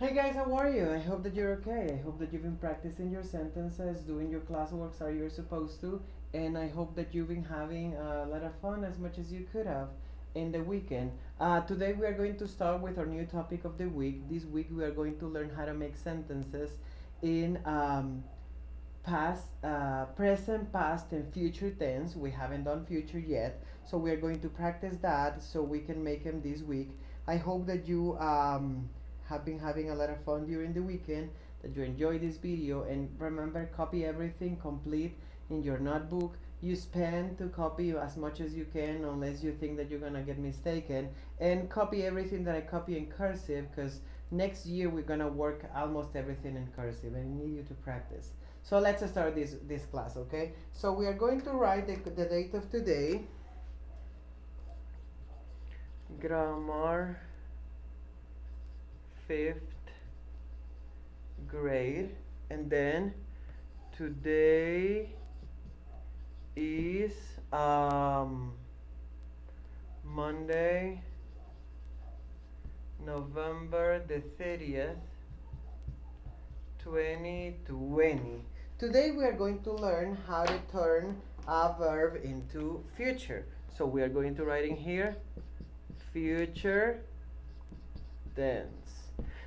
Hey guys, how are you? I hope that you're okay. I hope that you've been practicing your sentences, doing your classwork as you're supposed to, and I hope that you've been having a lot of fun as much as you could have in the weekend. Today we are going to start with our new topic of the week. This week we are going to learn how to make sentences in present, past, and future tense. We haven't done future yet, so we are going to practice that so we can make them this week. I hope that you have been having a lot of fun during the weekend, that you enjoy this video, and remember, copy everything complete in your notebook. You spend to copy as much as you can unless you think that you're gonna get mistaken, and copy everything that I copy in cursive, because next year we're gonna work almost everything in cursive and I need you to practice. So let's start this class, okay? So we are going to write the date of today. Grammar, 5th grade, and then today is Monday, November the 30th, 2020. Today we are going to learn how to turn a verb into future. So we are going to write in here future tense.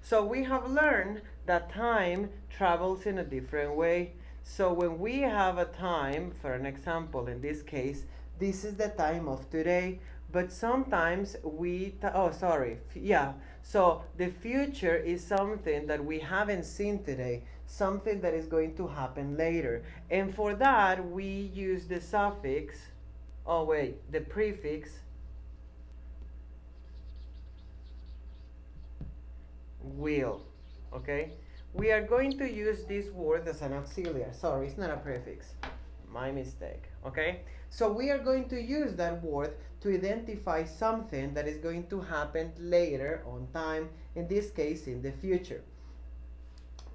So we have learned that time travels in a different way. So when we have a time, for an example, in this case, this is the time of today, but sometimes so the future is something that we haven't seen today, something that is going to happen later. And for that, we use the the prefix will, okay? We are going to use this word as an auxiliary. Sorry, it's not a prefix. My mistake, okay? So we are going to use that word to identify something that is going to happen later on time, in this case, in the future.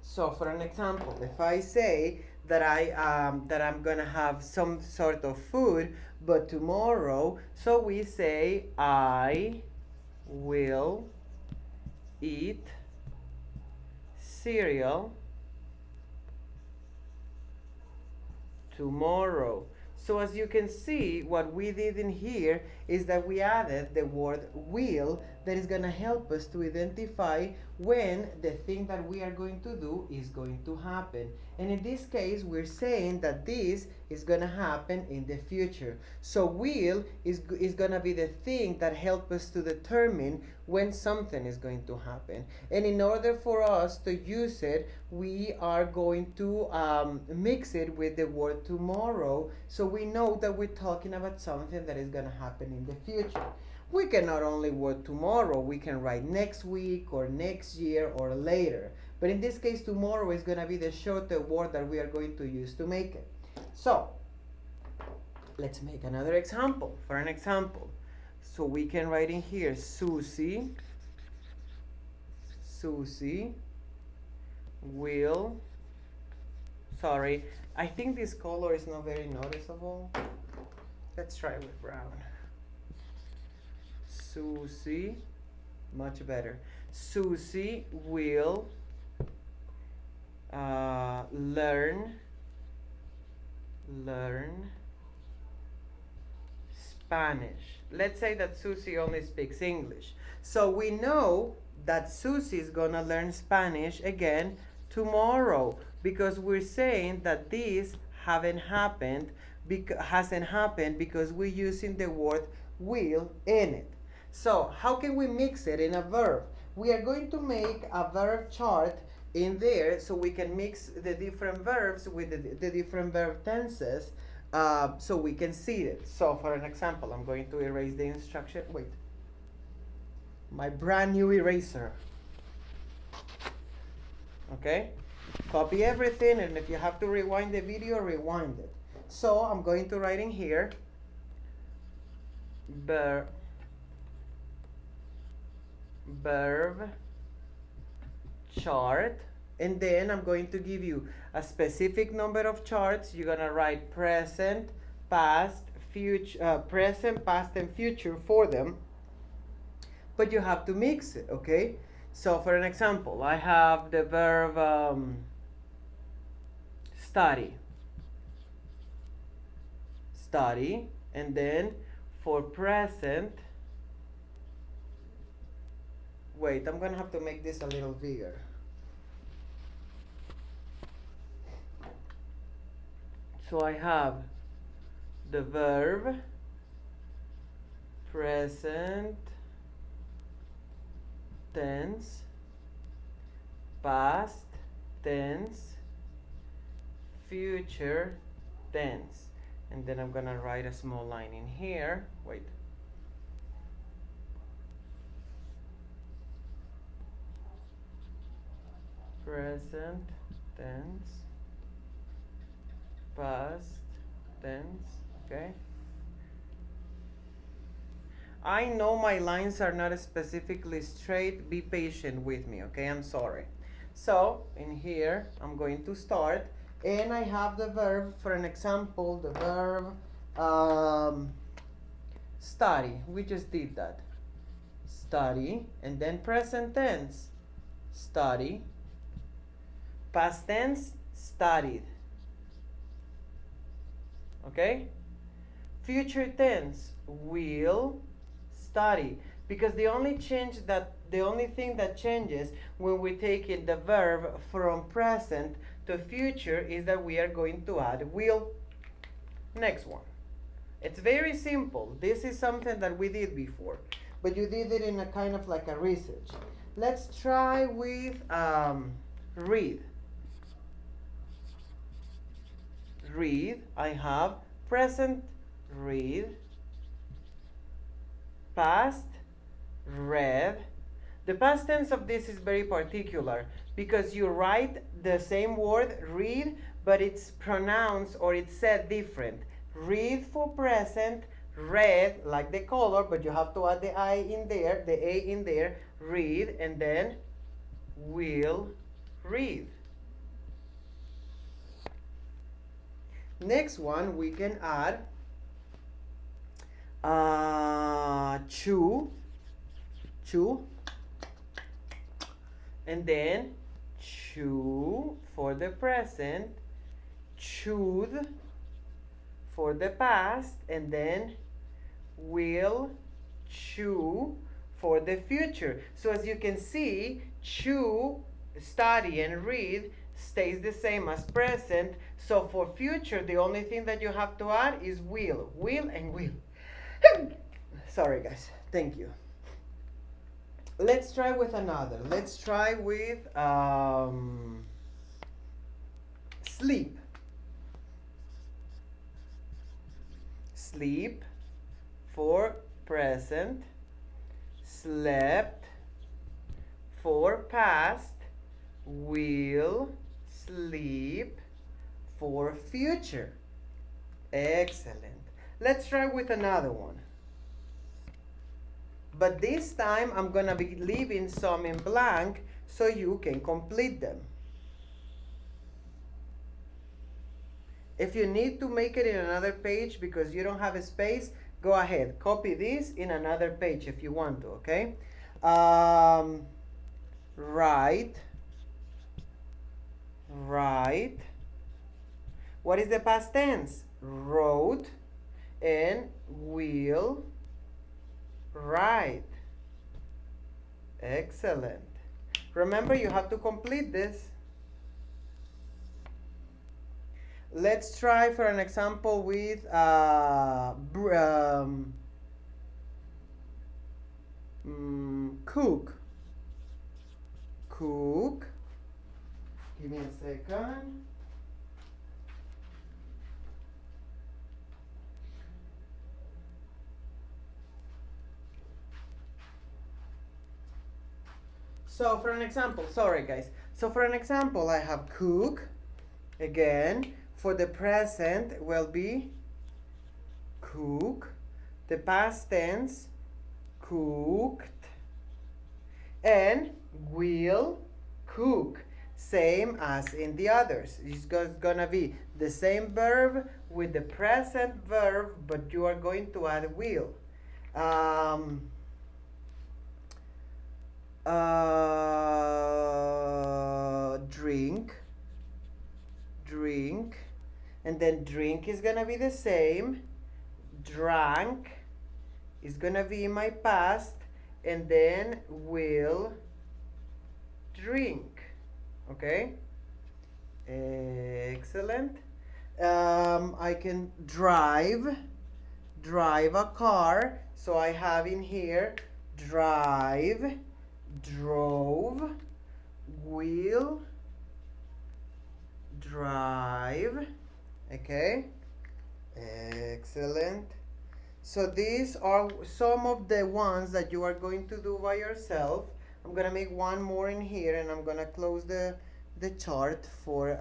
So for an example, if I say that I'm gonna have some sort of food, but tomorrow, so we say I will eat cereal tomorrow. So as you can see, what we did in here is that we added the word will that is going to help us to identify when the thing that we are going to do is going to happen. And in this case, we're saying that this is going to happen in the future. So will is going to be the thing that helps us to determine when something is going to happen. And in order for us to use it, we are going to mix it with the word tomorrow, so we know that we're talking about something that is going to happen in the future. We can not only word tomorrow, we can write next week or next year or later. But in this case, tomorrow is going to be the shorter word that we are going to use to make it. So let's make another example. For an example, so we can write in here Susie will, sorry, I think this color is not very noticeable. Let's try with brown. Susie, much better. Susie will learn Spanish. Let's say that Susie only speaks English. So we know that Susie is gonna learn Spanish again tomorrow, because we're saying that this hasn't happened because we're using the word will in it. So how can we mix it in a verb? We are going to make a verb chart in there so we can mix the different verbs with the different verb tenses, so we can see it. So for an example, I'm going to erase the instruction. Wait. My brand new eraser. Okay? Copy everything, and if you have to rewind the video, rewind it. So I'm going to write in here verb chart, and then I'm going to give you a specific number of charts. You're gonna write present, past, and future for them, but you have to mix it, okay? So for an example, I have the verb study. Study, and then for present, wait, I'm gonna have to make this a little bigger. So I have the verb present tense, past tense, future tense. And then I'm gonna write a small line in here. Wait. Present tense, past tense, okay? I know my lines are not specifically straight. Be patient with me, okay? I'm sorry. So, in here, I'm going to start, and I have the verb, for an example, the verb study. We just did that. Study, and then present tense, study. Past tense, studied. Okay? Future tense, will study. Because the only thing that changes when we take in the verb from present to future is that we are going to add will. Next one. It's very simple. This is something that we did before, but you did it in a kind of like a research. Let's try with read. Read, I have present read, past read. The past tense of this is very particular because you write the same word read, but it's pronounced or it's said different. Read for present, read like the color, but you have to add the I in there, the A in there, read, and then will read. Next one, we can add chew, and then chew for the present, chewed for the past, and then will chew for the future. So as you can see, chew, study, and read stays the same as present. So for future, the only thing that you have to add is will and will. Sorry guys, thank you. Let's try with another. Let's try with sleep. Sleep for present, slept for past, will sleep for future. Excellent. Let's try with another one. But this time I'm gonna be leaving some in blank so you can complete them. If you need to make it in another page because you don't have a space, go ahead. Copy this in another page if you want to, okay? Write. What is the past tense? Wrote and will write. Excellent. Remember, you have to complete this. Let's try for an example with cook. Cook. Give me a second. So for an example, sorry guys. So for an example, I have cook. Again, for the present will be cook. The past tense, cooked. And will cook. Same as in the others. It's gonna be the same verb with the present verb, but you are going to add will. And then drink is gonna be the same. Drank is gonna be in my past, and then will drink. Okay? Excellent. I can drive a car. So I have in here drive, drove, will drive. Okay, excellent. So these are some of the ones that you are going to do by yourself. I'm gonna make one more in here, and I'm gonna close the chart for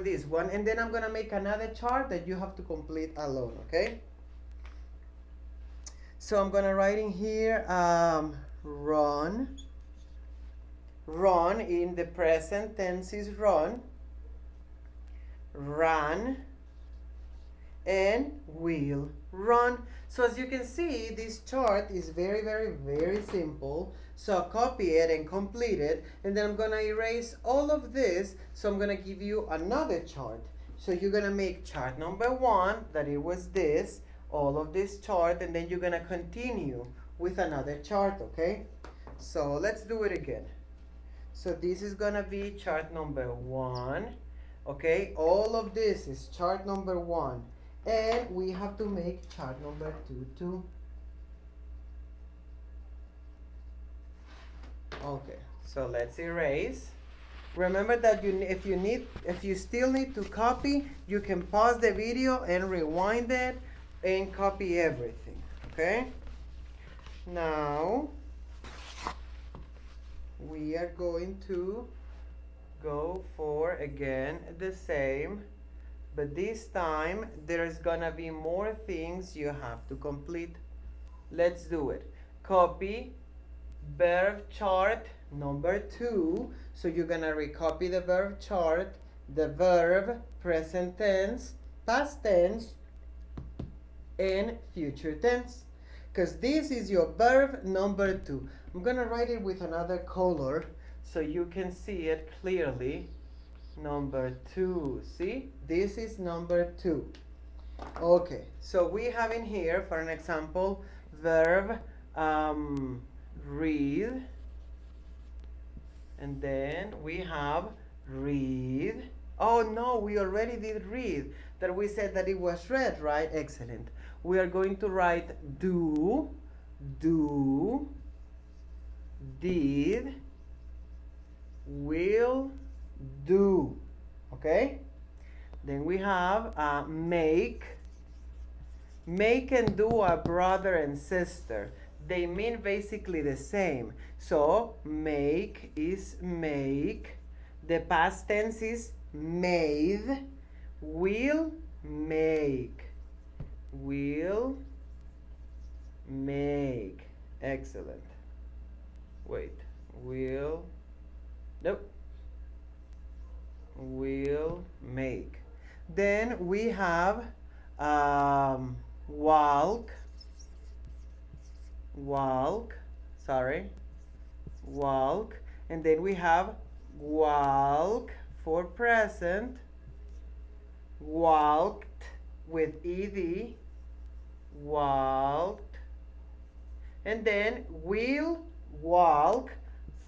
this one, and then I'm gonna make another chart that you have to complete alone. Okay, so I'm gonna write in here run. Run in the present tense is run, ran, and will run. So as you can see, this chart is very, very, very simple. So copy it and complete it, and then I'm gonna erase all of this. So I'm gonna give you another chart. So you're gonna make chart number 1, that it was this, all of this chart, and then you're gonna continue with another chart. Okay, so let's do it again. So this is gonna be chart number 1. Okay, all of this is chart number 1, and we have to make chart number 2 too. Okay, so let's erase. Remember that if you still need to copy, you can pause the video and rewind it and copy everything. Okay, now we are going to go for again the same, but this time there's gonna be more things you have to complete. Let's do it. Copy verb chart number 2. So you're gonna recopy the verb chart, the verb, present tense, past tense, and future tense, because this is your verb number 2. I'm gonna write it with another color so you can see it clearly. Number 2. See, this is number 2. Okay, so we have in here, for an example, verb read, and then we have read. Oh no, we already did read, that we said that it was read, right? Excellent. We are going to write do, did, will, do. Okay, then we have make. Make and do are brother and sister. They mean basically the same. So make is make, the past tense is made, will make, will make. Excellent. Wait, will, nope, will make. Then we have walk, sorry, walk, and then we have walk for present, walked with ed, walked, and then will walk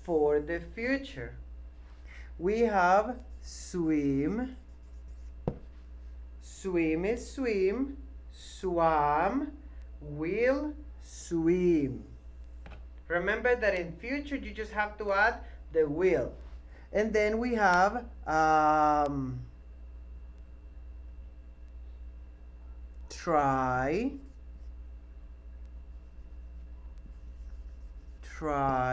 for the future. We have swim, swim is swim, swam, will swim. Remember that in future you just have to add the will. And then we have try, tried,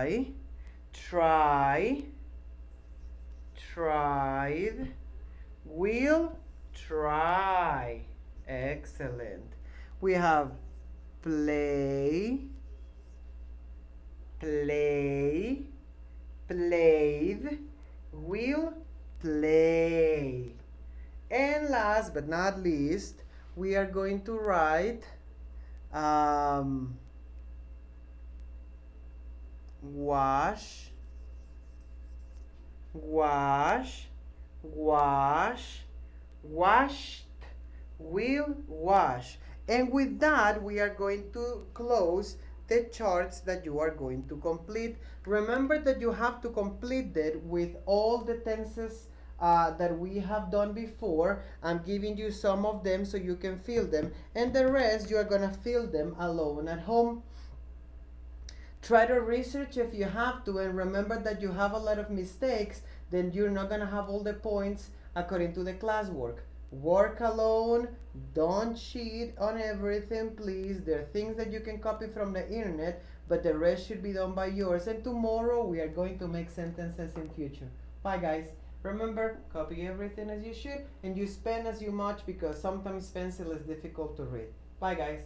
will try. Excellent. We have play, played, will play. And last but not least, we are going to write wash, washed, will wash. And with that, we are going to close the charts that you are going to complete. Remember that you have to complete it with all the tenses that we have done before. I'm giving you some of them so you can fill them, and the rest you are going to fill them alone at home. Try to research if you have to, and remember that you have a lot of mistakes, then you're not going to have all the points according to the classwork. Work alone, don't cheat on everything, please. There are things that you can copy from the internet, but the rest should be done by yours. And tomorrow we are going to make sentences in future. Bye guys. Remember, copy everything as you should, and you spend as you much because sometimes pencil is difficult to read. Bye guys.